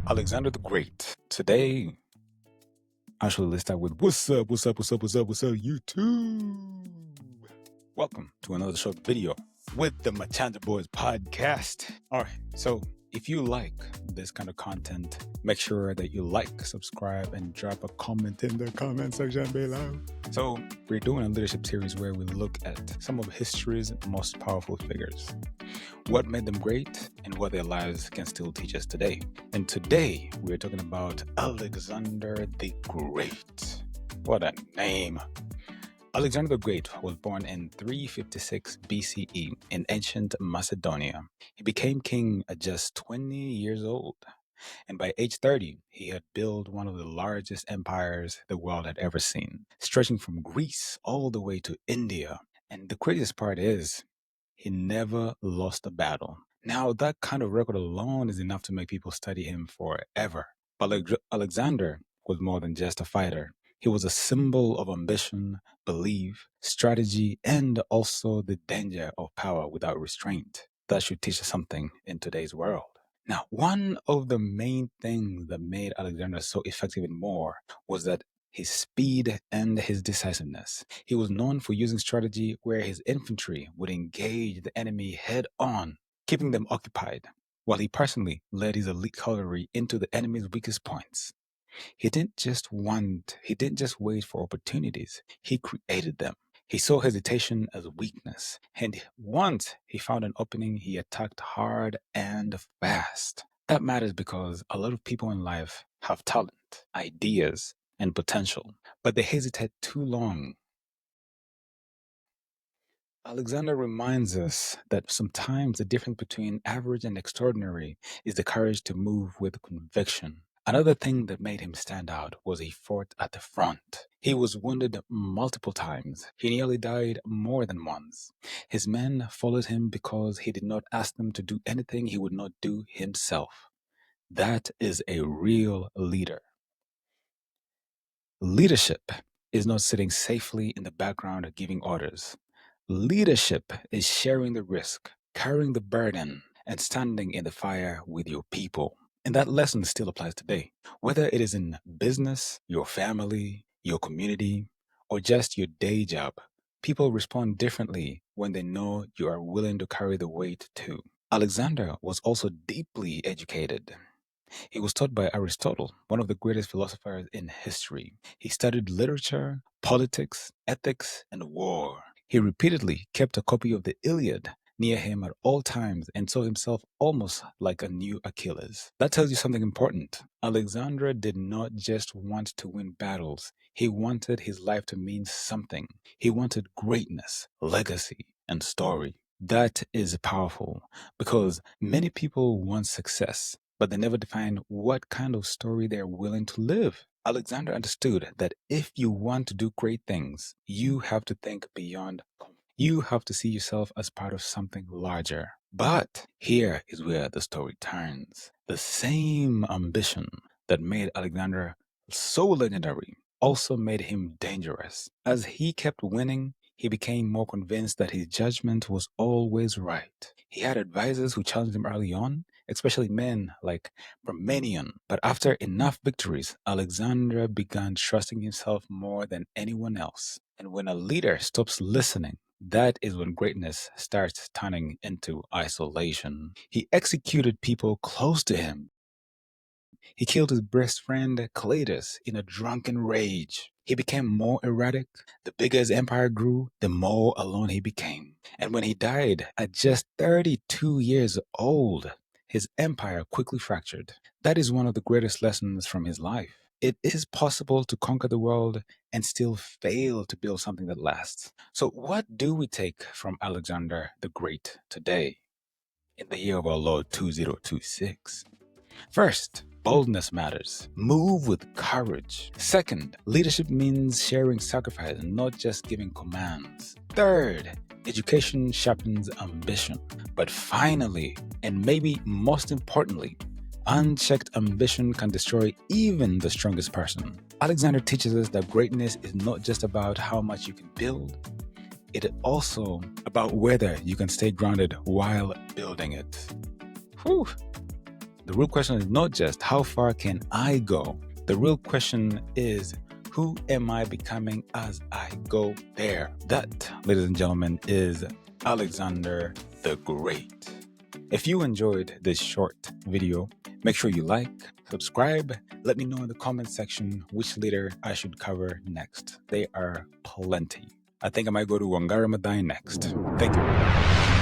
Alexander the Great. Today, actually, let's start with what's up, YouTube? Welcome to another short video with the Machanja Boys podcast. All right, so if you like this kind of content, make sure that you like, subscribe, and drop a comment in the comment section below. So we're doing a leadership series where we look at some of history's most powerful figures, what made them great, and what their lives can still teach us today. And today we're talking about Alexander the Great. What a name! Alexander the Great was born in 356 BCE in ancient Macedonia. He became king at just 20 years old, and by age 30, he had built one of the largest empires the world had ever seen, stretching from Greece all the way to India. And the craziest part is, he never lost a battle. Now, that kind of record alone is enough to make people study him forever. But Alexander was more than just a fighter. He was a symbol of ambition, belief, strategy, and also the danger of power without restraint. That should teach us something in today's world. Now, one of the main things that made Alexander so effective in war was that his speed and his decisiveness. He was known for using strategy where his infantry would engage the enemy head on, keeping them occupied, while he personally led his elite cavalry into the enemy's weakest points. He didn't just wait for opportunities, he created them. He saw hesitation as weakness, and once he found an opening, he attacked hard and fast. That matters because a lot of people in life have talent, ideas, and potential, but they hesitate too long. Alexander reminds us that sometimes the difference between average and extraordinary is the courage to move with conviction. Another thing that made him stand out was he fought at the front. He was wounded multiple times. He nearly died more than once. His men followed him because he did not ask them to do anything he would not do himself. That is a real leader. Leadership is not sitting safely in the background giving orders. Leadership is sharing the risk, carrying the burden, and standing in the fire with your people. And that lesson still applies today. Whether it is in business, your family, your community, or just your day job, people respond differently when they know you are willing to carry the weight too. Alexander was also deeply educated. He was taught by Aristotle, one of the greatest philosophers in history. He studied literature, politics, ethics, and war. He repeatedly kept a copy of the Iliad near him at all times and saw himself almost like a new Achilles. That tells you something important. Alexander did not just want to win battles. He wanted his life to mean something. He wanted greatness, legacy, and story. That is powerful because many people want success, but they never define what kind of story they're willing to live. Alexander understood that if you want to do great things, you have to think beyond. You have to see yourself as part of something larger. But here is where the story turns. The same ambition that made Alexander so legendary also made him dangerous. As he kept winning, he became more convinced that his judgment was always right. He had advisors who challenged him early on, especially men like Parmenion. But after enough victories, Alexander began trusting himself more than anyone else. And when a leader stops listening, that is when greatness starts turning into isolation. He executed people close to him. He killed his best friend Cletus in a drunken rage. He became more erratic. The bigger his empire grew, the more alone he became. And when he died at just 32 years old, his empire quickly fractured. That is one of the greatest lessons from his life. It is possible to conquer the world and still fail to build something that lasts. So what do we take from Alexander the Great today, in the year of our Lord 2026? First, boldness matters. Move with courage. Second, leadership means sharing sacrifice and not just giving commands. Third, education sharpens ambition. But finally, and maybe most importantly, unchecked ambition can destroy even the strongest person. Alexander teaches us that greatness is not just about how much you can build, it is also about whether you can stay grounded while building it. Whew. The real question is not just how far can I go? The real question is who am I becoming as I go there? That, ladies and gentlemen, is Alexander the Great. If you enjoyed this short video, make sure you like, subscribe. Let me know in the comment section which leader I should cover next. They are plenty. I think I might go to Wangara Madai next. Thank you.